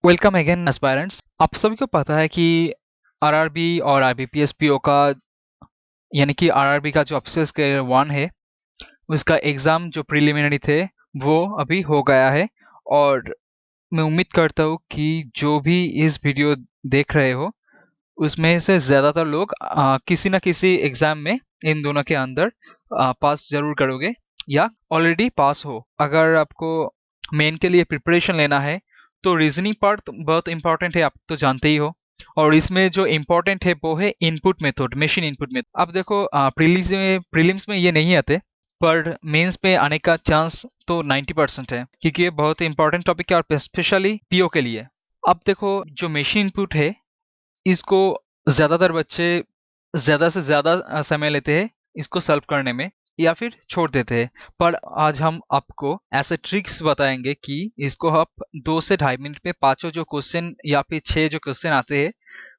Welcome again aspirants. आप सभी को पता है कि आरआरबी और आरबीपीएस पीओ का यानी कि आरआरबी का जो ऑफिसर्स के वन है उसका एग्ज़ाम जो प्रिलिमिनरी थे वो अभी हो गया है। और मैं उम्मीद करता हूँ कि जो भी इस वीडियो देख रहे हो उसमें से ज़्यादातर लोग किसी न किसी एग्ज़ाम में इन दोनों के अंदर पास ज़रूर करोगे या ऑलरेडी पास हो। अगर आपको मेन के लिए प्रिपरेशन लेना है तो रीजनिंग पार्ट तो बहुत इंपॉर्टेंट है, आप तो जानते ही हो। और इसमें जो इम्पोर्टेंट है वो है input method, machine input method. अब देखो प्रीलिम्स में ये नहीं आते, पर मेंस पे आने का चांस तो 90% है, क्योंकि ये बहुत इंपॉर्टेंट टॉपिक है और स्पेशली पीओ के लिए। अब देखो, जो मशीन इनपुट है इसको ज़्यादातर बच्चे ज़्यादा से ज़्यादा समय लेते हैं इसको सॉल्व करने में या फिर छोड़ देते हैं। पर आज हम आपको ऐसे ट्रिक्स बताएंगे कि इसको आप 2 से ढाई मिनट में पांचों जो क्वेश्चन या फिर 6 जो क्वेश्चन आते हैं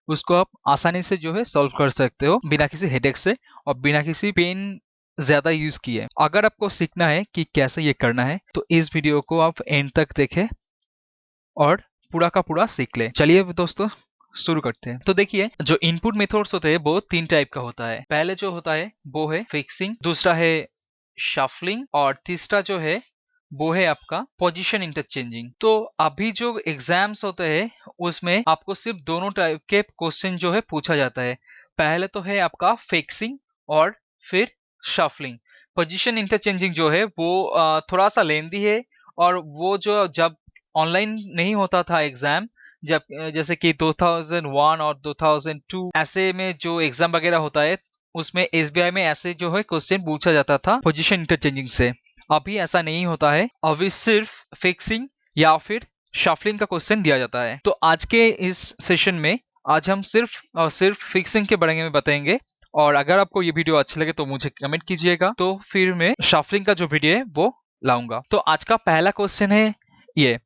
उसको आप आसानी से जो है सॉल्व कर सकते हो, बिना किसी हेडेक से और बिना किसी पेन ज़्यादा यूज़ किए। अगर आपको सीखना है कि कैसे ये करना है तो इस वीडियो को आप एंड तक देखें और पूरा का पूरा सीख ले। चलिए अब दोस्तों शुरू करते हैं। तो देखिए, जो इनपुट मेथड्स होते हैं वो 3 टाइप का होता है। पहले जो होता है वो है फिक्सिंग, दूसरा है शफलिंग और तीसरा जो है वो है आपका पोजीशन इंटरचेंजिंग। तो अभी जो एग्जाम्स होते हैं उसमें आपको सिर्फ दोनों टाइप के क्वेश्चन जो है पूछा जाता है। पहले तो है आपका फिक्सिंग और फिर शफलिंग। पोजीशन इंटरचेंजिंग जो है वो थोड़ा सा लेंदी है, और वो जो जब ऑनलाइन नहीं होता था एग्जाम, जब जैसे कि 2001 और 2002 ऐसे में जो एग्जाम वगैरह होता है उसमें एसबीआई में ऐसे जो है क्वेश्चन पूछा जाता था पोजीशन इंटरचेंजिंग से। अभी ऐसा नहीं होता है, अभी सिर्फ फिक्सिंग या फिर शफलिंग का क्वेश्चन दिया जाता है। तो आज के इस सेशन में आज हम सिर्फ और सिर्फ फिक्सिंग के बारे में बताएंगे। और अगर आपको ये वीडियो अच्छी लगे तो मुझे कमेंट कीजिएगा, तो फिर मैं शफलिंग का जो वीडियो है वो लाऊंगा। तो आज का पहला क्वेश्चन है ये।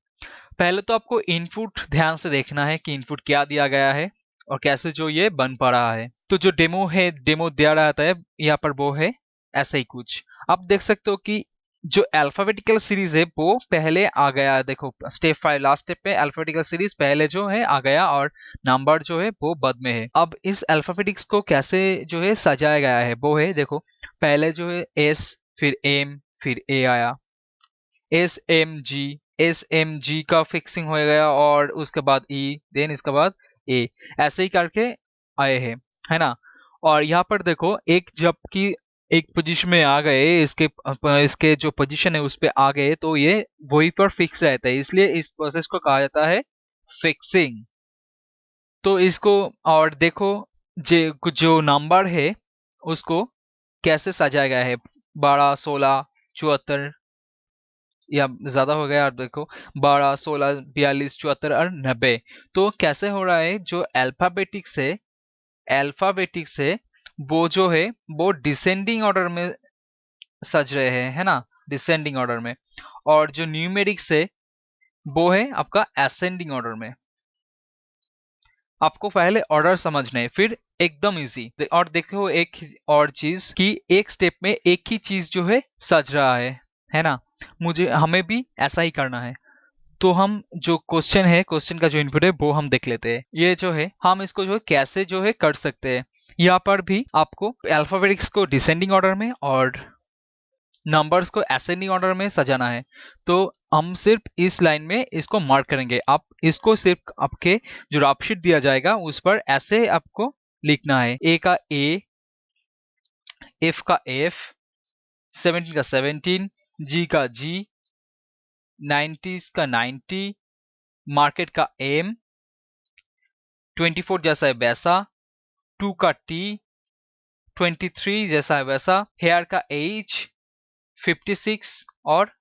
पहले तो आपको इनपुट ध्यान से देखना है कि इनपुट क्या दिया गया है और कैसे जो ये बन पा रहा है। तो जो डेमो है, डेमो दिया रहता है यहाँ पर, वो है ऐसा ही कुछ। आप देख सकते हो कि जो अल्फाबेटिकल सीरीज है वो पहले आ गया। देखो स्टेप 5 लास्ट स्टेप पे अल्फाबेटिकल सीरीज पहले जो है आ गया और नंबर जो है वो बाद में है। अब इस अल्फाबेटिक्स को कैसे जो है सजाया गया है वो है, देखो पहले जो है एस, फिर एम, फिर ए आया, एस एम जी का फिक्सिंग हो गया और उसके बाद ई, देन इसके बाद ए, ऐसे ही करके आए हैं, है ना। और यहाँ पर देखो एक जबकि एक पोजीशन में आ गए, इसके जो पोजीशन है उस पे आ गए तो ये वही पर फिक्स रहता है, इसलिए इस प्रोसेस को कहा जाता है फिक्सिंग। तो इसको और देखो जो नंबर है उसको कैसे सजाया गया है, 12, 16, 74 या ज्यादा हो गया। आप देखो 12, 16, 42, 74 और 90। तो कैसे हो रहा है, जो अल्फाबेटिक्स है वो जो है वो डिसेंडिंग ऑर्डर में सज रहे हैं, है ना, डिसेंडिंग ऑर्डर में। और जो न्यूमेरिक्स है वो है आपका असेंडिंग ऑर्डर में। आपको पहले ऑर्डर समझना है, फिर एकदम इजी। और देखो एक और चीज कि एक स्टेप में एक ही चीज जो है सज रहा है ना। मुझे हमें भी ऐसा ही करना है। तो हम जो क्वेश्चन है, क्वेश्चन का जो इनपुट है वो हम देख लेते हैं। ये जो है हम इसको जो है कैसे जो है कर सकते हैं। यहाँ पर भी आपको अल्फाबेटिक्स को डिसेंडिंग ऑर्डर में और नंबर्स को असेंडिंग ऑर्डर में सजाना है। तो हम सिर्फ इस लाइन में इसको मार्क करेंगे। आप इसको सिर्फ आपके जो रापशीट दिया जाएगा उस पर ऐसे आपको लिखना है। ए का ए, एफ का एफ, 17 का 17, जी का जी, 90s का 90, मार्केट का एम, 24 जैसा है वैसा, 2 का टी, 23 जैसा है वैसा, हेयर का एच, 56 और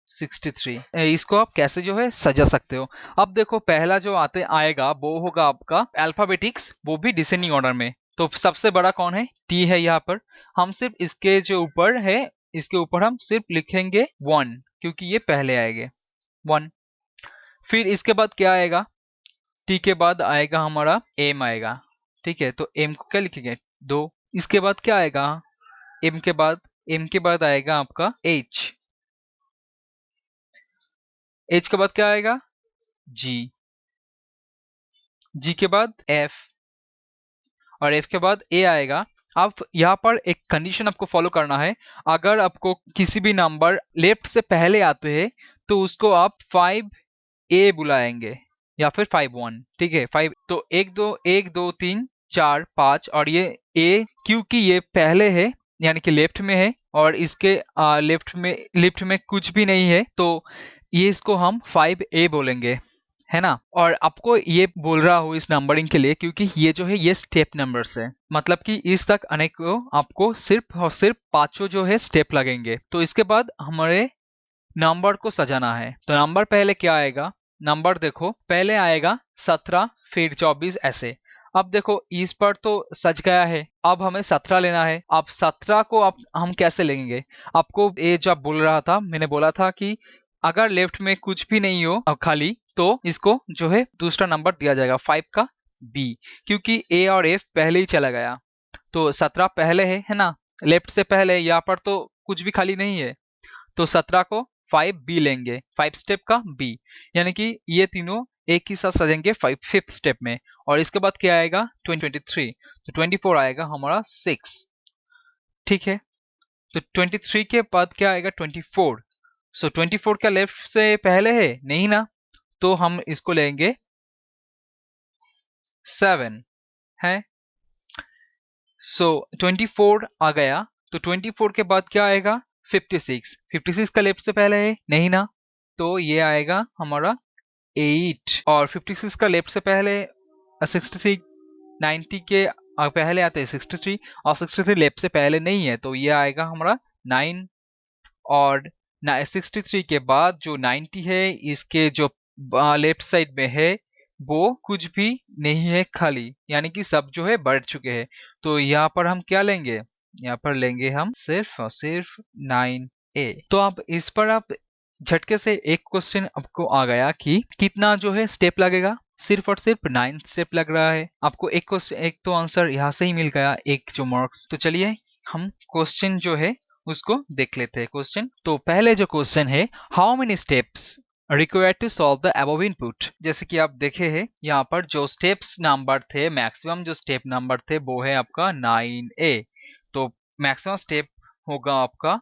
63। इसको आप कैसे जो है सजा सकते हो। अब देखो पहला जो आते आएगा वो होगा आपका अल्फाबेटिक्स, वो भी डिसेंडिंग ऑर्डर में। तो सबसे बड़ा कौन है, टी है यहाँ पर। हम सिर्फ इसके जो ऊपर है, इसके ऊपर हम सिर्फ लिखेंगे 1, क्योंकि ये पहले आएंगे 1। फिर इसके बाद क्या आएगा, टी के बाद आएगा हमारा एम आएगा। ठीक है, तो एम को क्या लिखेंगे 2। इसके बाद क्या आएगा, एम के बाद आएगा आपका एच। एच के बाद क्या आएगा, जी। जी के बाद एफ और एफ के बाद ए आएगा। अब यहाँ पर एक कंडीशन आपको फॉलो करना है। अगर आपको किसी भी नंबर लेफ्ट से पहले आते हैं तो उसको आप 5A बुलाएंगे या फिर 5-1। ठीक है, 5 तो 1 2 1 2 3 4 5 और ये ए क्योंकि ये पहले है यानी कि लेफ्ट में है और इसके लेफ्ट में कुछ भी नहीं है तो ये इसको हम 5A बोलेंगे, है ना। और आपको ये बोल रहा हूँ इस नंबरिंग के लिए क्योंकि ये जो है ये स्टेप नंबर्स है, मतलब कि इस तक आने को आपको सिर्फ और सिर्फ पांचों जो है स्टेप लगेंगे। तो इसके बाद हमारे नंबर को सजाना है। तो नंबर पहले क्या आएगा, नंबर देखो पहले आएगा 17 फिर 24 ऐसे। अब देखो इस पर तो सज गया है, अब हमें 17 लेना है। अब 17 को अब हम कैसे लेंगे, आपको ये जब बोल रहा था मैंने बोला था कि अगर लेफ्ट में कुछ भी नहीं हो खाली तो इसको जो है दूसरा नंबर दिया जाएगा 5 का बी, क्योंकि ए और एफ पहले ही चला गया। तो 17 पहले है ना, लेफ्ट से पहले, यहाँ पर तो कुछ भी खाली नहीं है तो 17 को 5B लेंगे, 5 स्टेप का B, यानी कि ये तीनों एक ही साथ सजेंगे 5th स्टेप में। और इसके बाद क्या आएगा 23, तो 24 आएगा हमारा 6। ठीक है, तो 23 के बाद क्या आएगा 24। सो 24 क्या लेफ्ट से पहले है नहीं ना, तो हम इसको लेंगे 7 है। सो 24 आ गया, तो 24 के बाद क्या आएगा 56। 56 का लेफ्ट से पहले है नहीं ना, तो ये आएगा हमारा 8। और 56 का लेफ्ट से पहले 63, 90 के पहले आते हैं 63 और 63 लेफ्ट से पहले नहीं है तो ये आएगा हमारा 9। और 63 के बाद जो 90 है इसके जो लेफ्ट साइड में है वो कुछ भी नहीं है खाली, यानी कि सब जो है बढ़ चुके हैं। तो यहाँ पर हम क्या लेंगे, यहाँ पर लेंगे हम सिर्फ और सिर्फ 9A। तो आप इस पर आप झटके से एक क्वेश्चन आपको आ गया कि कितना जो है स्टेप लगेगा, सिर्फ और सिर्फ 9 स्टेप लग रहा है आपको। एक क्वेश्चन, एक तो आंसर यहाँ से ही मिल गया, एक जो मार्क्स। तो चलिए हम क्वेश्चन जो है उसको देख लेते हैं। क्वेश्चन तो पहले जो क्वेश्चन है, how many steps required to solve the above input. जैसे कि आप देखे हैं यहाँ पर जो स्टेप्स नंबर थे, मैक्सिमम जो स्टेप नंबर थे वो है आपका 9A। तो मैक्सिमम स्टेप होगा आपका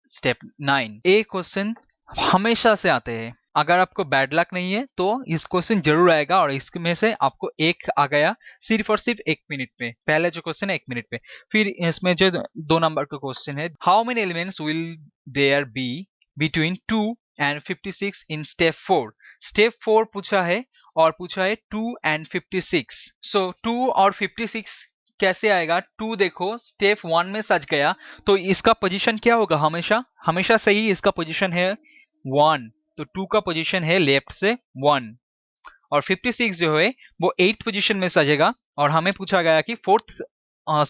स्टेप 9। ए क्वेश्चन हमेशा से आते हैं, अगर आपको बैड लक नहीं है तो इस क्वेश्चन जरूर आएगा और इसमें से आपको एक आ गया सिर्फ और सिर्फ 1 मिनट में। पहले जो क्वेश्चन है 1 मिनट में। फिर इसमें जो 2 नंबर का क्वेश्चन है, how many elements will there be between 2 and 56 in step 4। Step 4 पूछा है और पूछा है 2 एंड 56। सो 2 और 56 कैसे आएगा, 2 देखो स्टेप 1 में सज गया तो इसका पोजीशन क्या होगा, हमेशा हमेशा सही इसका पोजीशन है 1। तो 2 का पोजीशन है लेफ्ट से 1। और 56 जो है वो 8th पोजीशन में सजेगा और हमें पूछा गया कि 4th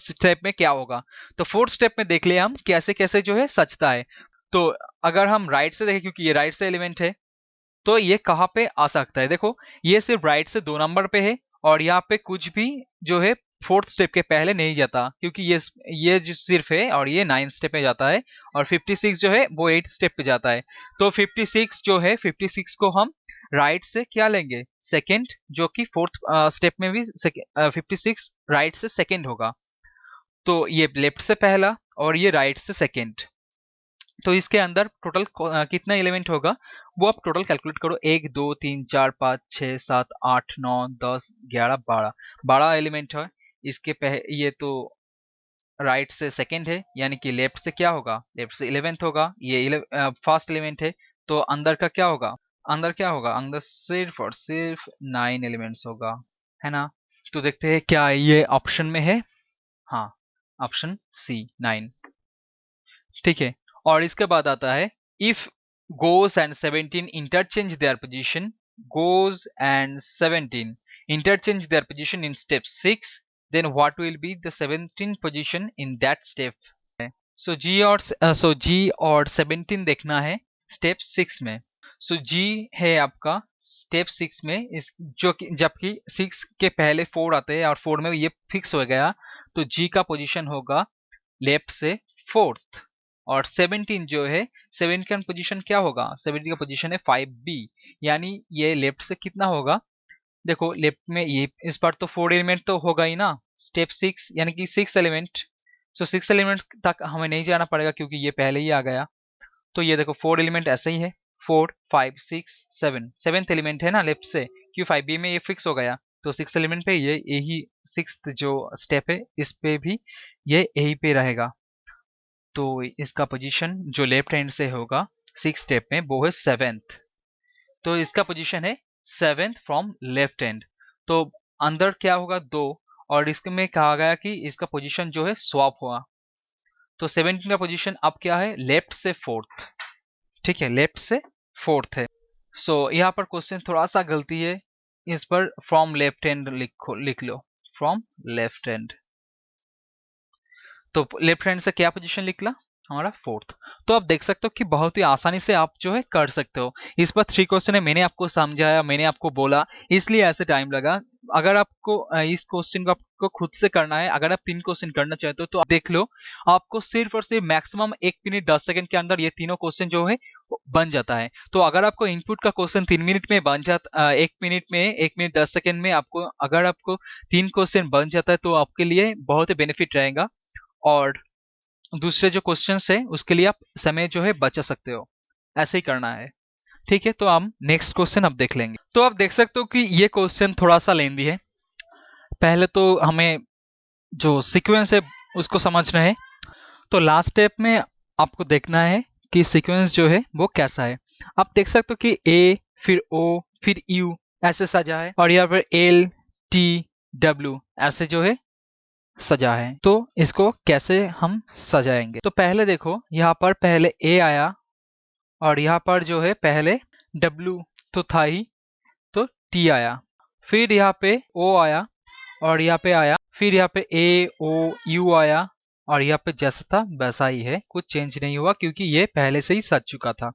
स्टेप में क्या होगा। तो 4th स्टेप में देख लिया हम कैसे कैसे जो है सजता है। तो अगर हम राइट से देखें, क्योंकि ये राइट से एलिमेंट है, तो ये कहाँ पे आ सकता है, देखो ये सिर्फ राइट से 2 नंबर पे है और यहाँ पे कुछ भी जो है 4th स्टेप के पहले नहीं जाता, क्योंकि ये जो सिर्फ है और ये 9th स्टेप पे जाता है और 56 जो है वो 8th स्टेप पे जाता है। तो 56 जो है 56 को हम राइट से क्या लेंगे, सेकेंड, जो कि 4th स्टेप में भी 56 राइट से सेकेंड होगा। तो ये लेफ्ट से पहला और ये राइट से सेकेंड। तो इसके अंदर टोटल कितना एलिमेंट होगा वो आप टोटल कैलकुलेट करो। 1 2 3 4 5 6 7 8 9 10 11 12 एलिमेंट है इसके ये तो राइट से सेकंड है, यानी कि लेफ्ट से क्या होगा, लेफ्ट से 11th होगा। ये फर्स्ट एलिमेंट है तो अंदर का क्या होगा, अंदर क्या होगा, अंदर सिर्फ और सिर्फ 9 एलिमेंट्स होगा, है ना। तो देखते हैं क्या ये ऑप्शन में है, हाँ ऑप्शन सी 9। ठीक है, और इसके बाद आता है if goes and 17 interchange their position, goes and 17 interchange their position in step 6, then what will be the 17th position in that step। सो जी और 17 देखना है स्टेप 6 में। सो जी है आपका स्टेप 6 में, इस जो कि जबकि 6 के पहले 4 आते हैं और 4 में ये फिक्स हो गया, तो जी का पोजीशन होगा लेफ्ट से 4th। और 17 जो है 7 का पोजीशन क्या होगा, 17 का पोजीशन है 5B, यानी ये लेफ्ट से कितना होगा देखो लेफ्ट में ये इस बार तो 4 एलिमेंट तो होगा ही ना, स्टेप 6 यानी कि 6 एलिमेंट। सो 6 एलिमेंट तक हमें नहीं जाना पड़ेगा क्योंकि ये पहले ही आ गया। तो ये देखो 4 एलिमेंट ऐसे ही है, 4 5 6 7, सेवेंथ एलिमेंट है ना लेफ्ट से, क्यों 5b में ये फिक्स हो गया। तो 6 एलिमेंट पे ये यही सिक्स्थ जो स्टेप है इस पे भी ये यही पे रहेगा। तो इसका पोजीशन जो लेफ्ट हैंड से होगा 6 स्टेप में वो है 7th। तो इसका पोजीशन है 7th फ्रॉम लेफ्ट हैंड। तो अंदर क्या होगा 2, और इसमें कहा गया कि इसका पोजीशन जो है स्वैप हुआ। तो 17 का पोजीशन अब क्या है, लेफ्ट से 4th। ठीक है, लेफ्ट से 4th है। सो यहाँ पर क्वेश्चन थोड़ा सा गलती है, इस पर फ्रॉम लेफ्ट हैंड लिख लो, फ्रॉम लेफ्ट हैंड। तो लेफ्ट हैंड से क्या पोजीशन निकला हमारा 4th। तो आप देख सकते हो कि बहुत ही आसानी से आप जो है कर सकते हो। इस पर 3 क्वेश्चन है, मैंने आपको समझाया, मैंने आपको बोला, इसलिए ऐसे टाइम लगा। अगर आपको इस क्वेश्चन को आपको खुद से करना है, अगर आप 3 क्वेश्चन करना चाहते हो तो आप देख लो, आपको सिर्फ और सिर्फ मैक्सिमम 1 मिनट 10 सेकंड के अंदर ये तीनों क्वेश्चन जो है बन जाता है। तो अगर आपको इनपुट का क्वेश्चन 3 मिनट में बन जाता, 1 मिनट 10 सेकंड में आपको, अगर आपको 3 क्वेश्चन बन जाता है तो आपके लिए बहुत ही बेनिफिट रहेगा। और दूसरे जो क्वेश्चंस है उसके लिए आप समय जो है बचा सकते हो, ऐसे ही करना है। ठीक है, तो हम नेक्स्ट क्वेश्चन अब देख लेंगे। तो आप देख सकते हो कि ये क्वेश्चन थोड़ा सा लेंदी है। पहले तो हमें जो सीक्वेंस है उसको समझना है। तो लास्ट स्टेप में आपको देखना है कि सीक्वेंस जो है वो कैसा है। आप देख सकते हो कि ए फिर ओ फिर यू ऐसे सजा है, और यहाँ पर एल टी डब्ल्यू ऐसे जो है सजा है। तो इसको कैसे हम सजाएंगे, तो पहले देखो यहाँ पर पहले ए आया, और यहाँ पर जो है पहले डब्ल्यू तो था ही, तो टी आया, फिर यहाँ पे ओ आया, और यहाँ पे आया, फिर यहाँ पे ए ओ यू आया, और यहाँ पे जैसा था वैसा ही है, कुछ चेंज नहीं हुआ क्योंकि ये पहले से ही सज चुका था।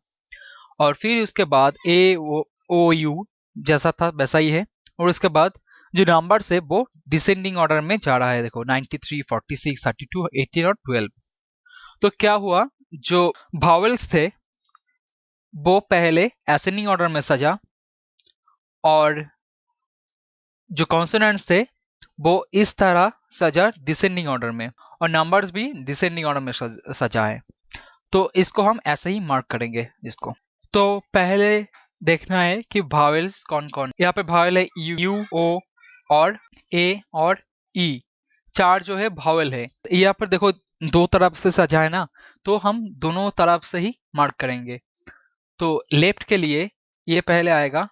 और फिर उसके बाद ए ओ यू जैसा था वैसा ही है, और उसके बाद जो नंबर्स है वो डिसेंडिंग ऑर्डर में जा रहा है। देखो 93 46 32 18 और 12। तो क्या हुआ, जो भावेल्स थे वो पहले असेंडिंग ऑर्डर में सजा, और जो कॉन्सोनेंट्स थे वो इस तरह सजा डिसेंडिंग ऑर्डर में, और नंबर्स भी डिसेंडिंग ऑर्डर में सजा है। तो इसको हम ऐसे ही मार्क करेंगे इसको। तो पहले देखना है कि भावेल्स कौन कौन। यहाँ पे भावेल है यू ओ और ए और ई, 4 जो है भावेल है। यहाँ पर देखो 2 तरफ से सजा है ना, तो हम दोनों तरफ से ही मार्क करेंगे। तो लेफ्ट के लिए ये पहले आएगा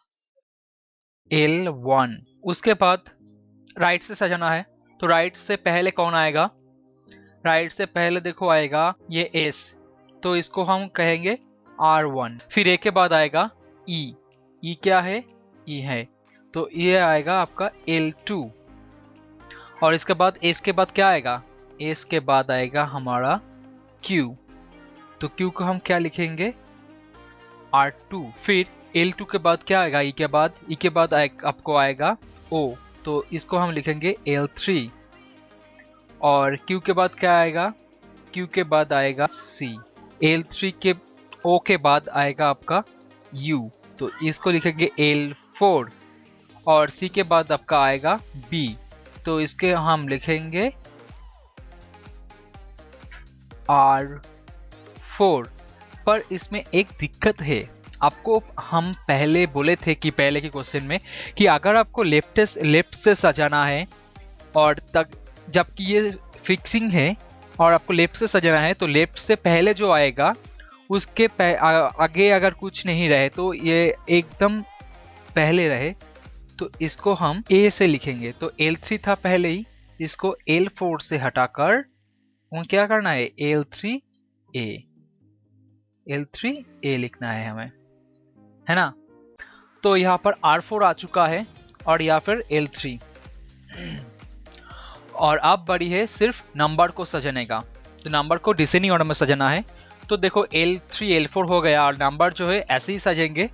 L1, उसके बाद राइट से सजाना है। तो राइट से पहले कौन आएगा, राइट से पहले देखो आएगा ये S, तो इसको हम कहेंगे R1। फिर ए के बाद आएगा ई क्या है, ई है, तो ये आएगा आपका L2। और इसके बाद एस के बाद क्या आएगा, एस के बाद आएगा हमारा Q, तो Q को हम क्या लिखेंगे R2। फिर L2 के बाद क्या आएगा, ई के बाद आपको आएगा O, तो इसको हम लिखेंगे L3। और Q के बाद क्या आएगा, Q के बाद आएगा C, L3 के O के बाद आएगा आपका U, तो इसको लिखेंगे L4। और C के बाद आपका आएगा B, तो इसके हम लिखेंगे R4। पर इसमें एक दिक्कत है, आपको हम पहले बोले थे कि पहले के क्वेश्चन में कि अगर आपको लेफ्ट से सजाना है, और तक जबकि ये फिक्सिंग है और आपको लेफ्ट से सजाना है, तो लेफ्ट से पहले जो आएगा उसके आगे अगर कुछ नहीं रहे तो ये एकदम पहले रहे, तो इसको हम ए से लिखेंगे। तो L3 था पहले ही, इसको L4 से हटाकर क्या करना है, L3A लिखना है हमें, है ना। तो यहाँ पर R4 आ चुका है, और यहाँ पर L3, और अब बड़ी है सिर्फ नंबर को सजाने का। तो नंबर को डिसेंडिंग ऑर्डर में सजाना है। तो देखो L3 L4 हो गया, और नंबर जो है ऐसे ही सजेंगे।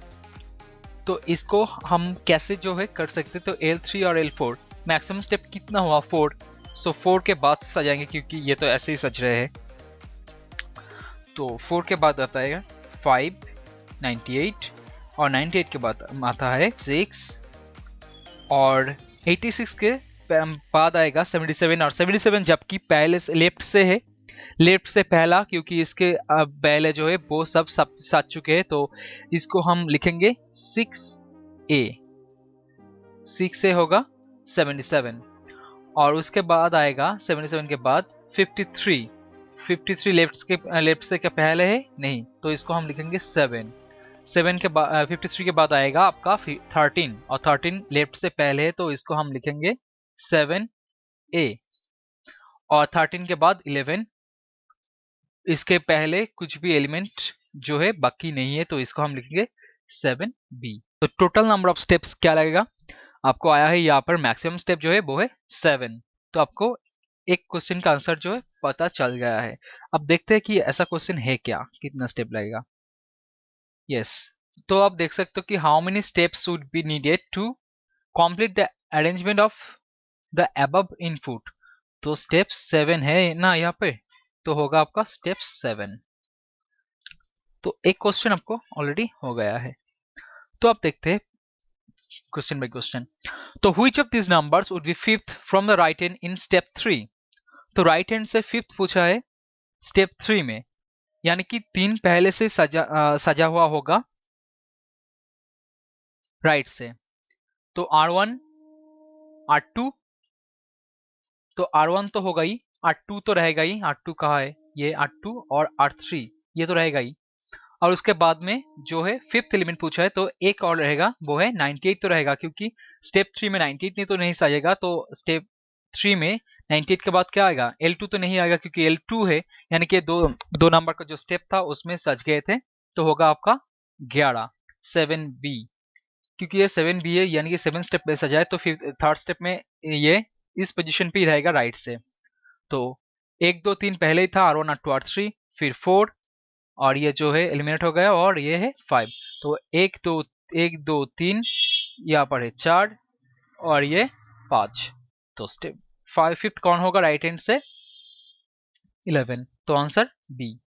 तो इसको हम कैसे जो है कर सकते, तो L3 और L4 मैक्सिमम स्टेप कितना हुआ 4, सो 4 के बाद सजाएंगे क्योंकि ये तो ऐसे ही सज रहे हैं। तो 4 के बाद आता है 5 98, और 98 के बाद आता है 6 और 86 के बाद आएगा 77, और 77 जबकि पहले से लेफ्ट से है, लेफ्ट से पहला, क्योंकि इसके पहले जो है वो सब साथ चुके हैं, तो इसको हम लिखेंगे 6A। 6A होगा 77, और उसके बाद आएगा 77 के बाद 53। 53 लेफ्ट से क्या पहले है? नहीं, तो इसको हम लिखेंगे 7। 7 के बाद 53 के बाद आएगा आपका 13, और 13 लेफ्ट से पहले है, तो इसको हम लिखेंगे 7A। और 13 के बाद 11, इसके पहले कुछ भी एलिमेंट जो है बाकी नहीं है, तो इसको हम लिखेंगे 7B। तो टोटल नंबर ऑफ स्टेप्स क्या लगेगा आपको? आया है यहाँ पर मैक्सिमम स्टेप जो है वो है 7। तो आपको एक क्वेश्चन का आंसर जो है पता चल गया है। अब देखते हैं कि ऐसा क्वेश्चन है क्या, कितना स्टेप लगेगा। यस, तो आप देख सकते हो कि how many steps would be needed to complete the arrangement of the above input. तो स्टेप 7 है ना यहाँ पे, तो होगा आपका स्टेप 7। तो एक क्वेश्चन आपको ऑलरेडी हो गया है। तो आप देखते हैं क्वेश्चन बाय क्वेश्चन। तो which of these numbers would be fifth from the right hand in step 3? तो राइट हैंड से फिफ्थ पूछा है स्टेप 3 में, यानी कि 3 पहले से सजा हुआ होगा राइट से। तो R1, R2, तो R1 तो होगा ही, R2 तो रहेगा ही। R2 कहाँ है? ये R2 और R3, ये तो रहेगा ही। और उसके बाद में जो है फिफ्थ एलिमेंट पूछा है, तो एक और रहेगा, वो है 98 तो रहेगा, क्योंकि स्टेप 3 में 98 नहीं तो नहीं सजेगा। तो स्टेप 3 में 98 के बाद क्या आएगा? L2 तो नहीं आएगा, क्योंकि L2 है, यानी कि दो नंबर का जो स्टेप था उसमें सज गए थे। तो होगा आपका 11, 7B। क्योंकि ये 7B है, यानी कि 7 स्टेप में सजा है, तो फिर थर्ड स्टेप में ये इस पोजिशन पे ही रहेगा राइट से। तो 1 2 3 पहले ही था, R1 R2 R3, फिर 4, और ये जो है एलिमिनेट हो गया, और ये है 5। तो 1 2 3, यहाँ पर है 4, और ये 5। तो स्टेप 5 फिफ्थ कौन होगा राइट हैंड से? 11। तो आंसर बी।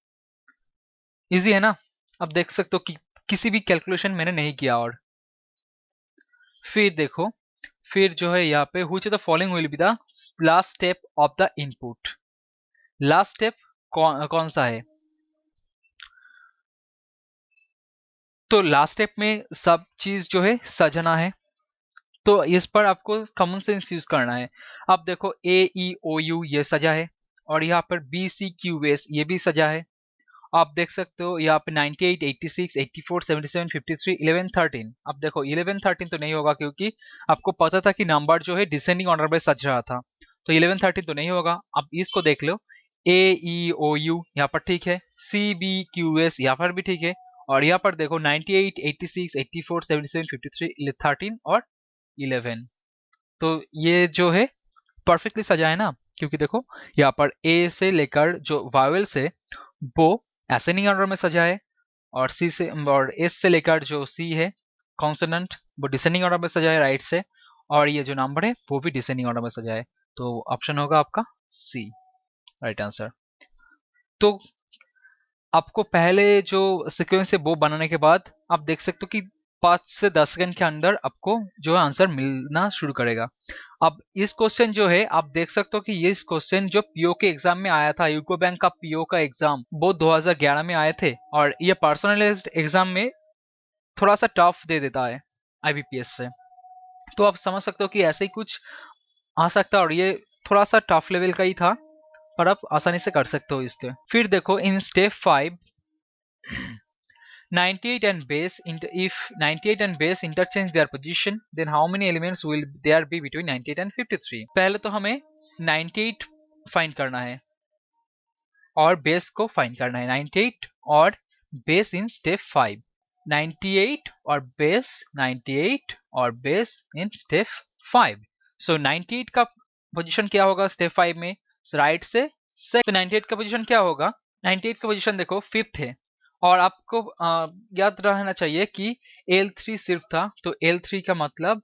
इजी है ना? अब देख सकते हो कि किसी भी कैलकुलेशन मैंने नहीं किया। और फिर देखो, फिर जो है यहाँ पे which of the following will be the last step of the input. Last step कौन सा है? तो लास्ट स्टेप में सब चीज जो है सजना है, तो इस पर आपको कॉमन सेंस यूज करना है। अब देखो AEOU ये सजा है, और यहाँ पर BCQS ये भी सजा है। आप देख सकते हो यहाँ पे 98, 86, 84, 77, 53, 11, 13। अब देखो 11 13 तो नहीं होगा, क्योंकि आपको पता था कि नंबर जो है डिसेंडिंग ऑर्डर में सज रहा था। तो 11 13 तो नहीं होगा। अब इसको देख लो, AEOU यहाँ पर ठीक है, CBQS यहाँ पर भी ठीक है, और यहाँ पर देखो 98, 86, 84, 77, 53, 13 और 11। तो ये जो है परफेक्टली सजा है ना, क्योंकि देखो यहाँ पर ए से लेकर जो वावेल्स है वो असेंडिंग ऑर्डर में सजा है, और सी से और एस से लेकर जो सी है कॉन्सोनेंट, वो डिसेंडिंग ऑर्डर में सजा है राइट से, और ये जो नंबर है वो भी डिसेंडिंग ऑर्डर में सजा है। तो ऑप्शन होगा आपका सी, राइट आंसर। तो आपको पहले जो सीक्वेंस है वो बनाने के बाद आप देख सकते हो कि 5 से 10 सेकंड के अंदर आपको जो है आंसर मिलना शुरू करेगा। अब इस क्वेश्चन जो है आप देख सकते हो कि ये इस क्वेश्चन जो पीओ के एग्जाम में आया था, यूको बैंक का पीओ का एग्जाम, वो 2011 में आए थे, और ये पर्सनलाइज्ड एग्जाम में थोड़ा सा टफ दे देता है आईबीपीएस से। तो आप समझ सकते हो कि ऐसे ही कुछ आ सकता है, और ये थोड़ा सा टफ लेवल का ही था, पर आप आसानी से कर सकते हो इसके। फिर देखो in step 5 98 and base if 98 and base interchange their position, then how many elements will there be between 98 and 53? पहले तो हमें 98 फाइंड करना है और बेस को फाइंड करना है। 98 और बेस इन स्टेप 5, 98 और बेस, 98 और बेस इन स्टेप 5। सो 98 का पोजीशन क्या होगा स्टेप 5 में? राइट से तो 98 का पोजीशन क्या होगा? 98 का पोजीशन देखो फिफ्थ है, और आपको याद रहना चाहिए कि L3 सिर्फ था, तो L3 का मतलब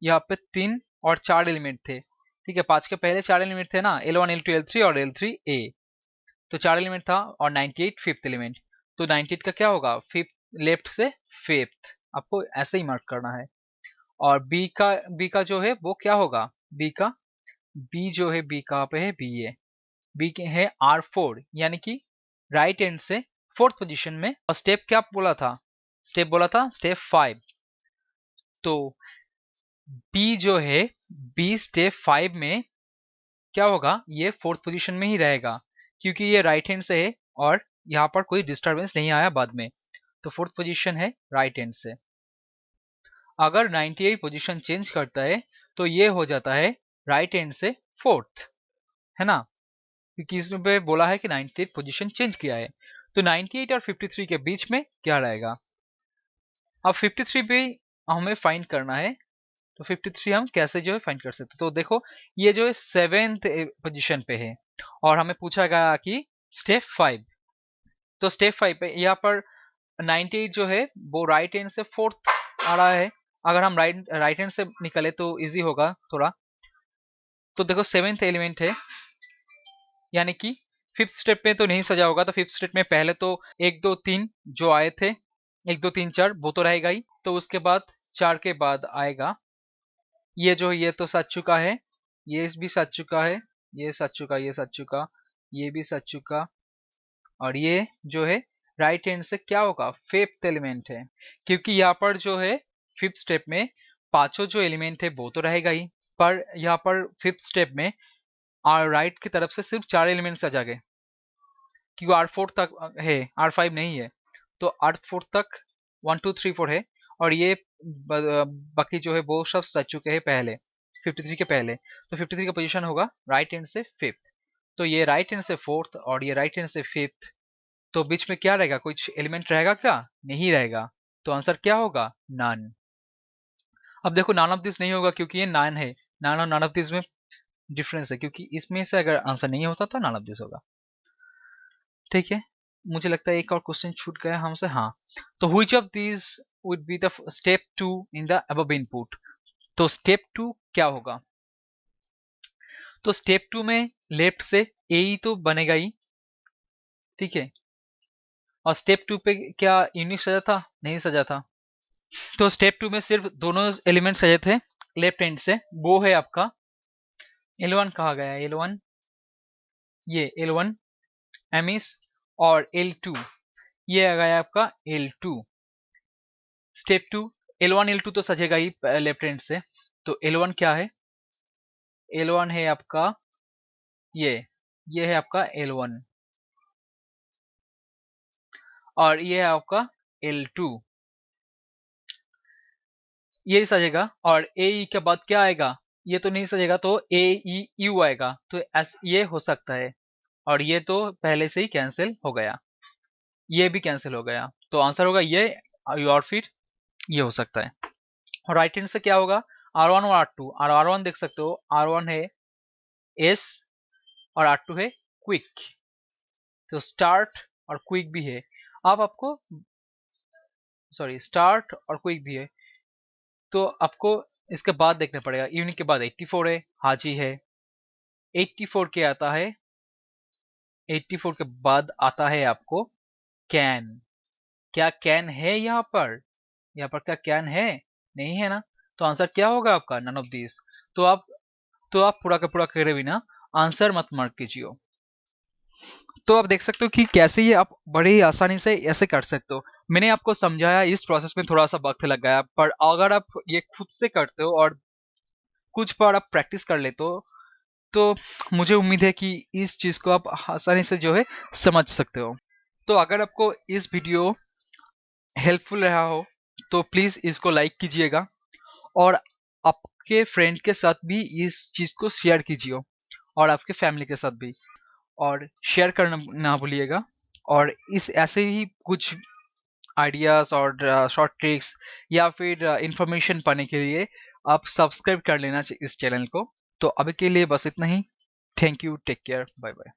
यहाँ पे 3 और 4 एलिमेंट थे। ठीक है, 5 के पहले 4 एलिमेंट थे ना, L1 L2 L3 और L3A। तो 4 एलिमेंट था, और 98 फिफ्थ एलिमेंट। तो 98 का क्या होगा? फिफ्थ, लेफ्ट से फिफ्थ, आपको ऐसे ही मार्क करना है। और बी का जो है वो क्या होगा, बी जो है, बी कहाँ पे है, बी है, बी के है R4, यानी कि राइट एंड से फोर्थ पोजीशन में। और स्टेप क्या बोला था, स्टेप 5। तो बी जो है, बी स्टेप 5 में क्या होगा, ये फोर्थ पोजीशन में ही रहेगा, क्योंकि ये राइट हैंड से है और यहाँ पर कोई डिस्टरबेंस नहीं आया बाद में, तो फोर्थ पोजीशन है राइट हैंड से। अगर 98 पोजीशन चेंज करता है तो ये हो जाता है राइट हैंड से फोर्थ, है ना, क्योंकि इसमें बोला है कि 98 पोजीशन चेंज किया है। तो 98 और 53 के बीच में क्या रहेगा। अब 53 भी हमें फाइंड करना है, तो 53 हम कैसे जो है फाइंड कर सकते हैं। तो देखो ये जो है 7th पोजीशन पे है और हमें पूछा गया कि स्टेप 5, तो स्टेप 5 पे यहाँ पर 98 जो है वो राइट हैंड से फोर्थ आ रहा है। अगर हम राइट हैंड से निकले तो इजी होगा थोड़ा। तो देखो 7th एलिमेंट है, यानी कि फिफ्थ स्टेप में तो नहीं सजा होगा, तो फिफ्थ स्टेप में पहले तो 1 2 3 जो आए थे, 1 2 3 4 वो तो रहेगा ही, तो उसके बाद 4 के बाद आएगा ये जो, ये तो सज चुका है, ये भी सज चुका है, ये सज चुका, ये सज चुका, ये भी सज चुका, और ये जो है राइट हैंड से क्या होगा, फिफ्थ एलिमेंट है, क्योंकि यहाँ पर जो है फिफ्थ स्टेप में पांचों जो एलिमेंट है वो तो रहेगा ही, पर यहाँ पर फिफ्थ स्टेप में राइट की तरफ से सिर्फ 4 एलिमेंट्स आ जाएंगे, क्योंकि R4 तक है, R5 नहीं है, तो R4 तक 1 2 3 4 है, और ये बाकी जो है वो सब सज चुके हैं पहले 53 के पहले, तो 53 का पोजीशन होगा राइट हैंड से फिफ्थ, तो ये राइट हैंड से फोर्थ और ये राइट हैंड से फिफ्थ, तो बीच में क्या रहेगा, कुछ एलिमेंट रहेगा क्या, नहीं रहेगा, तो आंसर क्या होगा, नन। अब देखो नन ऑफ दिस नहीं होगा क्योंकि ये नन है, नन और नन ऑफ दिस में डिफरेंस है, क्योंकि इसमें से अगर आंसर नहीं होता तो नन ऑफ दिस होगा। ठीक है, मुझे लगता है एक और क्वेश्चन छूट गया हमसे, हाँ, तो which of this would be the step 2 in the above input, तो स्टेप 2 क्या होगा, तो स्टेप 2 में लेफ्ट से ए ही तो बनेगा ही, ठीक है, और स्टेप 2 पे क्या यूनिक सजा था, नहीं सजा था, तो स्टेप 2 में सिर्फ दोनों एलिमेंट सजे थे लेफ्ट हैंड से, वो है आपका L1, कहा गया L1, ये L1 एमिस, और L2 ये आ गया आपका L2। स्टेप 2 L1 L2 तो सजेगा ही लेफ्ट हैंड से, तो L1 क्या है, L1 है आपका ये है आपका L1, और ये है आपका L2, ये सजेगा, और ए ई के बाद क्या आएगा, ये तो नहीं सजेगा, तो ए ई यू आएगा, तो एस ये हो सकता है, और ये तो पहले से ही कैंसिल हो गया, ये भी कैंसिल हो गया, तो आंसर होगा ये, और फिर ये हो सकता है। और राइट हैंड से क्या होगा, R1 और R2, और R1 देख सकते हो, R1 है एस और R2 है क्विक, तो स्टार्ट और क्विक भी है, अब आपको सॉरी स्टार्ट और क्विक भी है, तो आपको इसके बाद देखना पड़ेगा, यूनिक के बाद 84 है, हाजी है, 84 के आता है, 84 के बाद आता है आपको कैन, क्या कैन है यहाँ पर, यहाँ पर क्या कैन है, नहीं है ना, तो आंसर क्या होगा आपका, नन ऑफ दिस। तो आप पूरा का पूरा करे बिना आंसर मत मार्क कीजिए। तो आप देख सकते हो कि कैसे ये आप बड़े ही आसानी से ऐसे कर सकते हो। मैंने आपको समझाया, इस प्रोसेस में थोड़ा सा वक्त लग गया, पर अगर आप ये खुद से करते हो और कुछ बार आप प्रैक्टिस कर लेते हो, तो मुझे उम्मीद है कि इस चीज को आप आसानी से जो है समझ सकते हो। तो अगर आपको इस वीडियो हेल्पफुल रहा हो तो प्लीज इसको लाइक कीजिएगा, और आपके फ्रेंड के साथ भी इस चीज को शेयर कीजिए, और आपके फैमिली के साथ भी, और शेयर करना ना भूलिएगा। और इस ऐसे ही कुछ आइडियाज और शॉर्ट ट्रिक्स या फिर इंफॉर्मेशन पाने के लिए आप सब्सक्राइब कर लेना इस चैनल को। तो अभी के लिए बस इतना ही। Thank you, take care, bye bye.